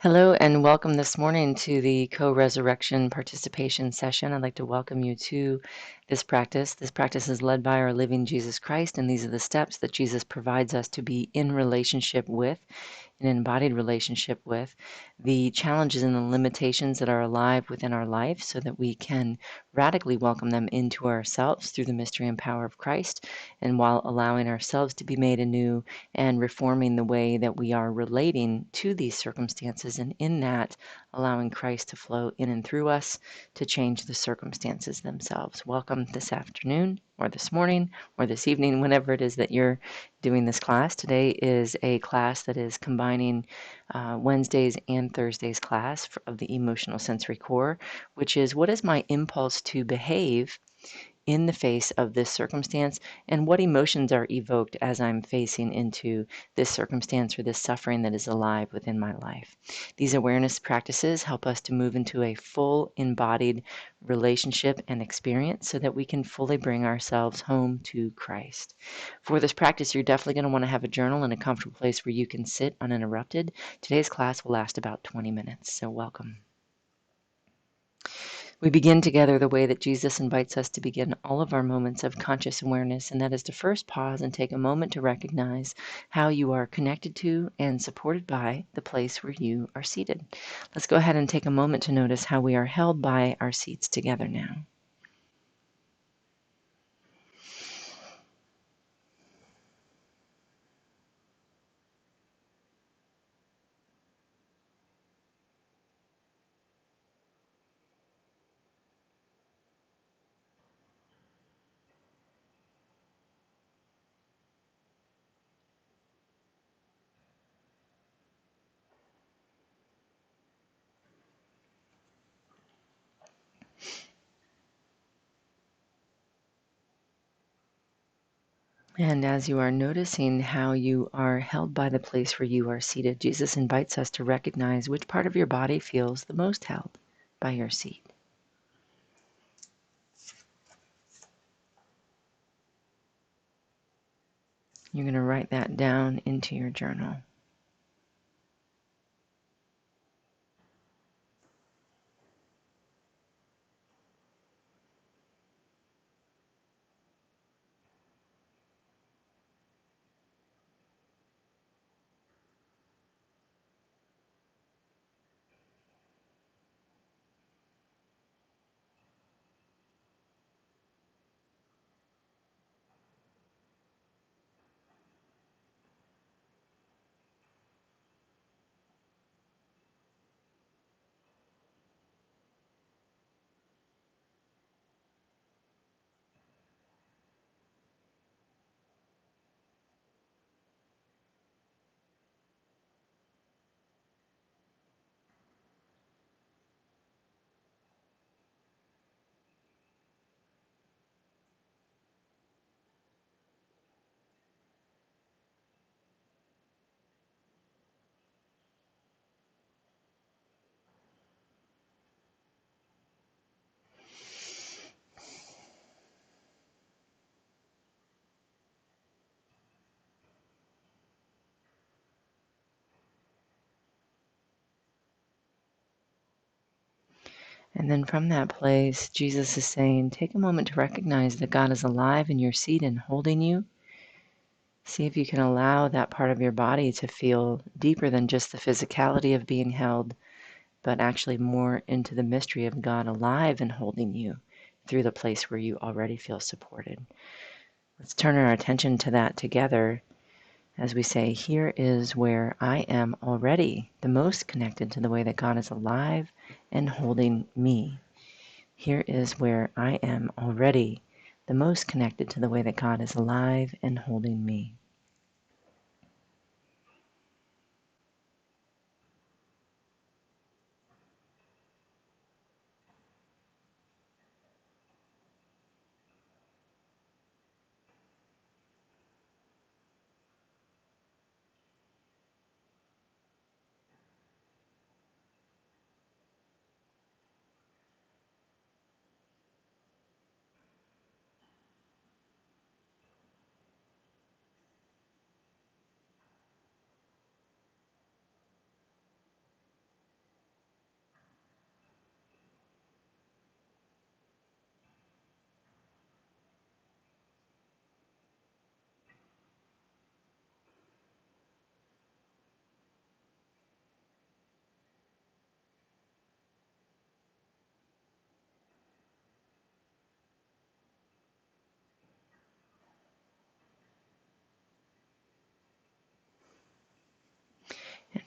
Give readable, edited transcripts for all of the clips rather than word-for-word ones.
Hello and welcome this morning to the co-resurrection participation session. I'd like to welcome you to this practice. This practice is led by our living Jesus Christ, and these are the steps that Jesus provides us to be in relationship with, an embodied relationship with, the challenges and the limitations that are alive within our life so that we can radically welcome them into ourselves through the mystery and power of Christ, and while allowing ourselves to be made anew and reforming the way that we are relating to these circumstances, and in that, allowing Christ to flow in and through us to change the circumstances themselves. Welcome this afternoon, or this morning, or this evening, whenever it is that you're doing this class. Today is a class that is combining Wednesdays and Thursdays class of the emotional sensory core, which is what is my impulse to behave in the face of this circumstance, and what emotions are evoked as I'm facing into this circumstance or this suffering that is alive within my life. These awareness practices help us to move into a full embodied relationship and experience so that we can fully bring ourselves home to Christ. For this practice, you're definitely going to want to have a journal and a comfortable place where you can sit uninterrupted. Today's class will last about 20 minutes, so welcome. We begin together the way that Jesus invites us to begin all of our moments of conscious awareness, and that is to first pause and take a moment to recognize how you are connected to and supported by the place where you are seated. Let's go ahead and take a moment to notice how we are held by our seats together now. And as you are noticing how you are held by the place where you are seated, Jesus invites us to recognize which part of your body feels the most held by your seat. You're going to write that down into your journal. And then from that place, Jesus is saying, take a moment to recognize that God is alive in your seat and holding you. See if you can allow that part of your body to feel deeper than just the physicality of being held, but actually more into the mystery of God alive and holding you through the place where you already feel supported. Let's turn our attention to that together as we say, here is where I am already the most connected to the way that God is alive and holding me. Here is where I am already the most connected to the way that God is alive and holding me.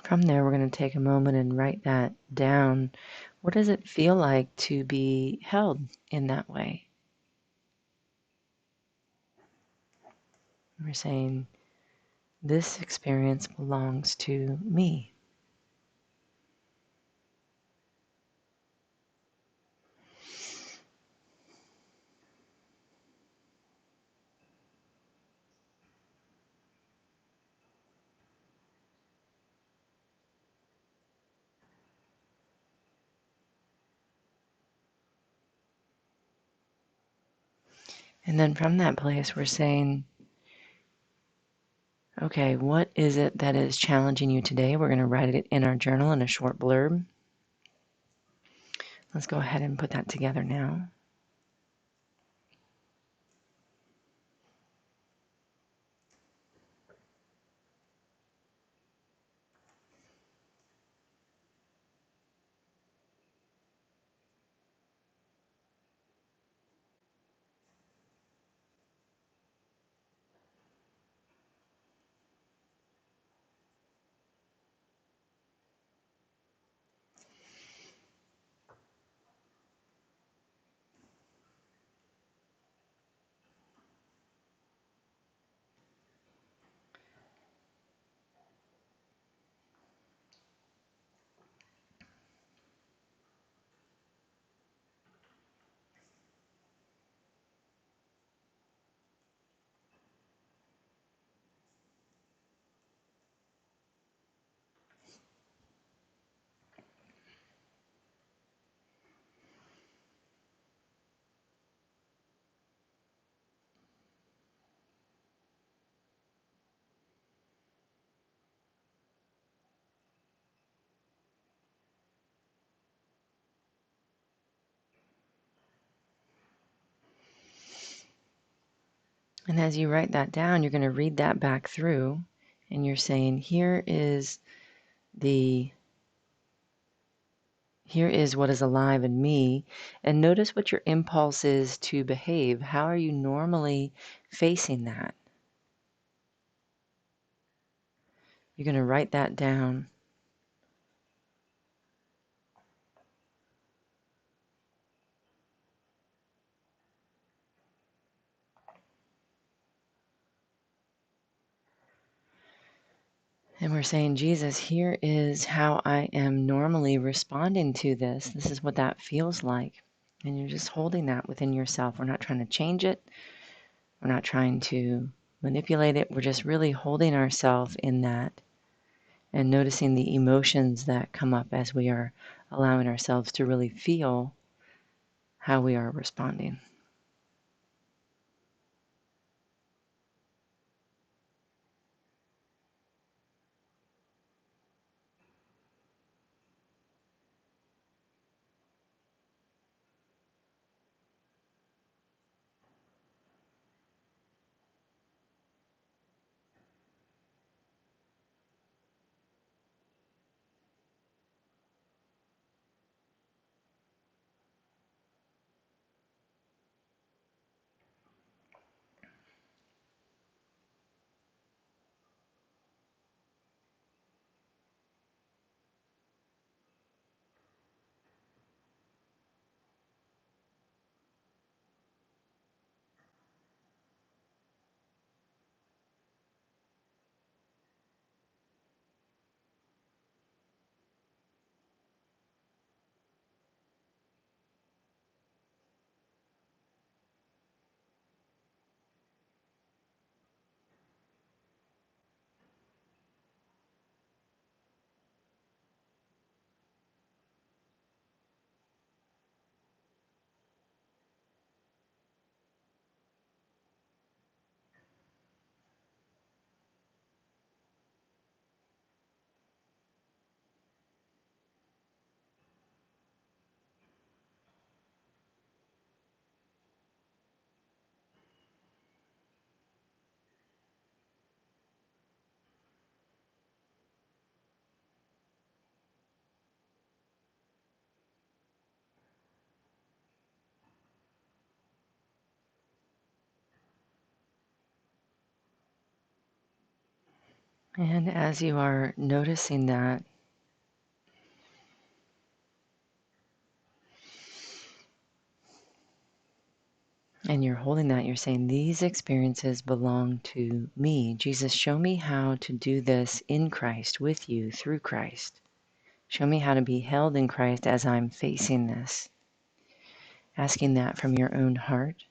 from there, we're going to take a moment and write that down. What does it feel like to be held in that way? We're saying, this experience belongs to me. And then from that place, we're saying, okay, what is it that is challenging you today? We're going to write it in our journal in a short blurb. Let's go ahead and put that together now. And as you write that down, you're going to read that back through, and you're saying, here is what is alive in me. And notice what your impulse is to behave. How are you normally facing that? You're going to write that down. And we're saying, Jesus, here is how I am normally responding to this. This is what that feels like. And you're just holding that within yourself. We're not trying to change it. We're not trying to manipulate it. We're just really holding ourselves in that and noticing the emotions that come up as we are allowing ourselves to really feel how we are responding. And as you are noticing that, and you're holding that, you're saying, these experiences belong to me. Jesus, show me how to do this in Christ, with you, through Christ. Show me how to be held in Christ as I'm facing this. Asking that from your own heart.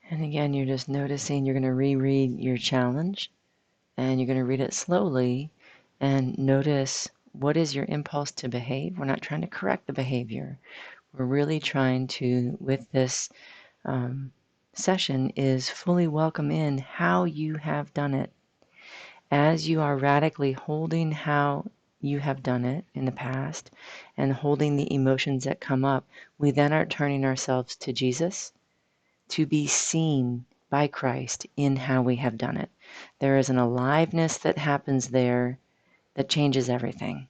And again, you're just noticing, you're going to reread your challenge, and you're going to read it slowly and notice, what is your impulse to behave? We're not trying to correct the behavior. We're really trying to, with this session, is fully welcome in how you have done it. As you are radically holding how you have done it in the past and holding the emotions that come up, we then are turning ourselves to Jesus to be seen by Christ in how we have done it. There is an aliveness that happens there that changes everything.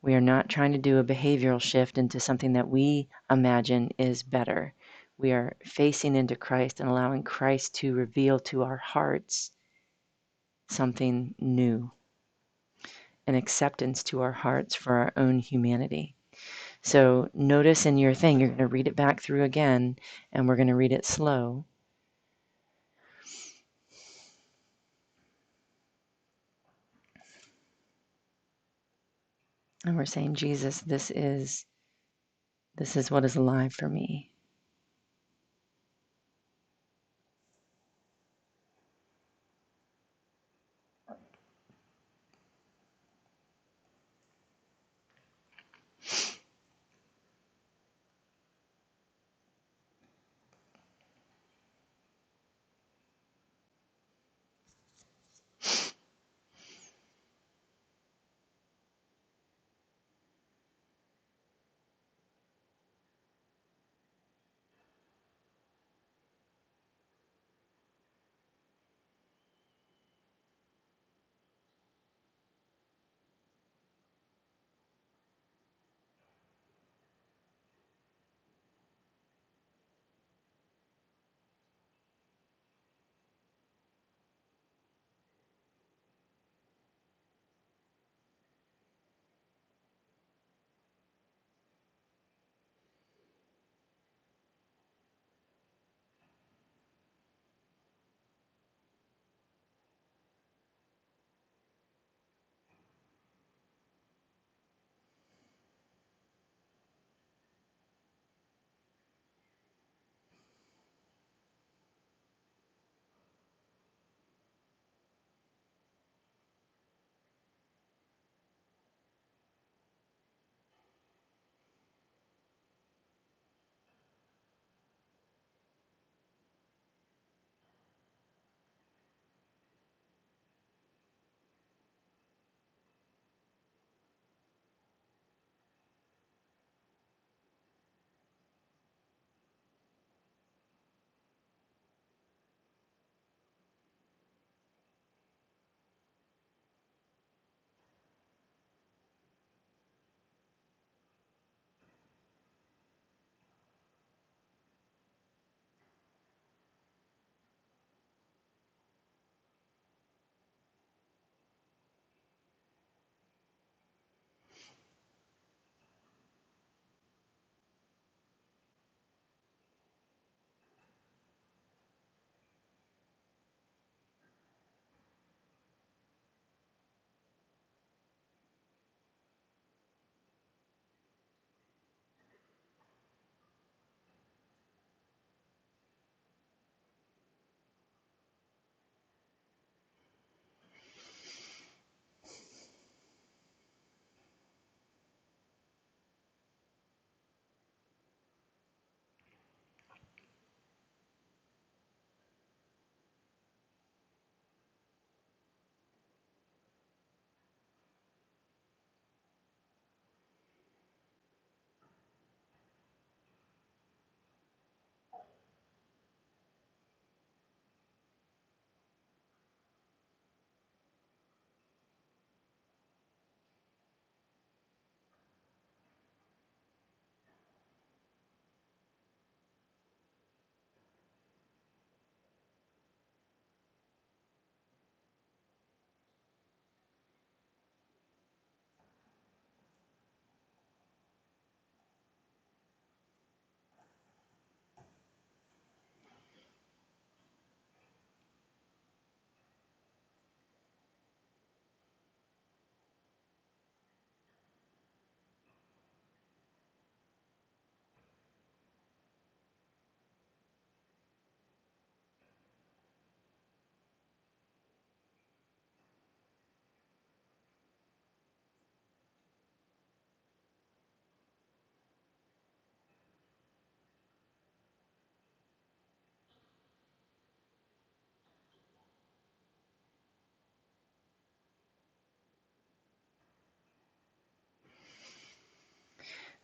We are not trying to do a behavioral shift into something that we imagine is better. We are facing into Christ and allowing Christ to reveal to our hearts something new, an acceptance to our hearts for our own humanity. So notice in your thing, you're going to read it back through again, and we're going to read it slow. And we're saying, Jesus, this is what is alive for me.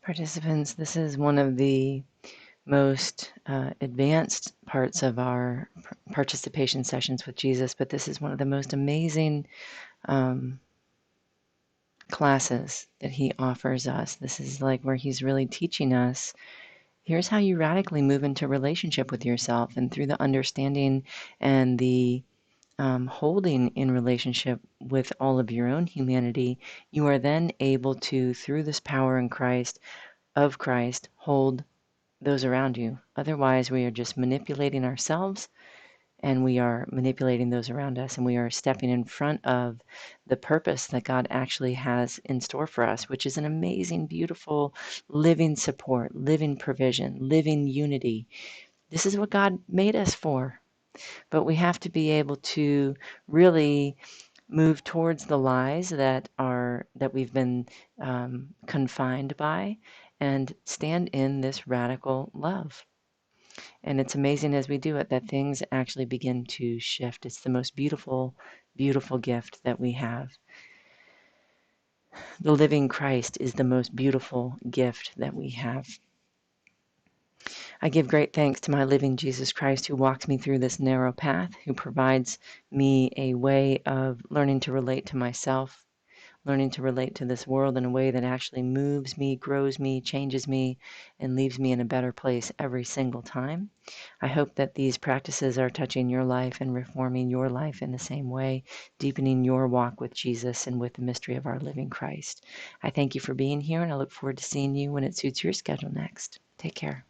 Participants, this is one of the most advanced parts of our participation sessions with Jesus, but this is one of the most amazing um, classes that he offers us. This is like where he's really teaching us, here's how you radically move into relationship with yourself, and through the understanding and the holding in relationship with all of your own humanity, you are then able to, through this power in Christ, of Christ, hold those around you. Otherwise, we are just manipulating ourselves, and we are manipulating those around us, and we are stepping in front of the purpose that God actually has in store for us, which is an amazing, beautiful, living support, living provision, living unity. This is what God made us for. But we have to be able to really move towards the lies that we've been confined by, and stand in this radical love. And it's amazing as we do it that things actually begin to shift. It's the most beautiful, beautiful gift that we have. The living Christ is the most beautiful gift that we have. I give great thanks to my living Jesus Christ, who walks me through this narrow path, who provides me a way of learning to relate to myself, learning to relate to this world in a way that actually moves me, grows me, changes me, and leaves me in a better place every single time. I hope that these practices are touching your life and reforming your life in the same way, deepening your walk with Jesus and with the mystery of our living Christ. I thank you for being here, and I look forward to seeing you when it suits your schedule next. Take care.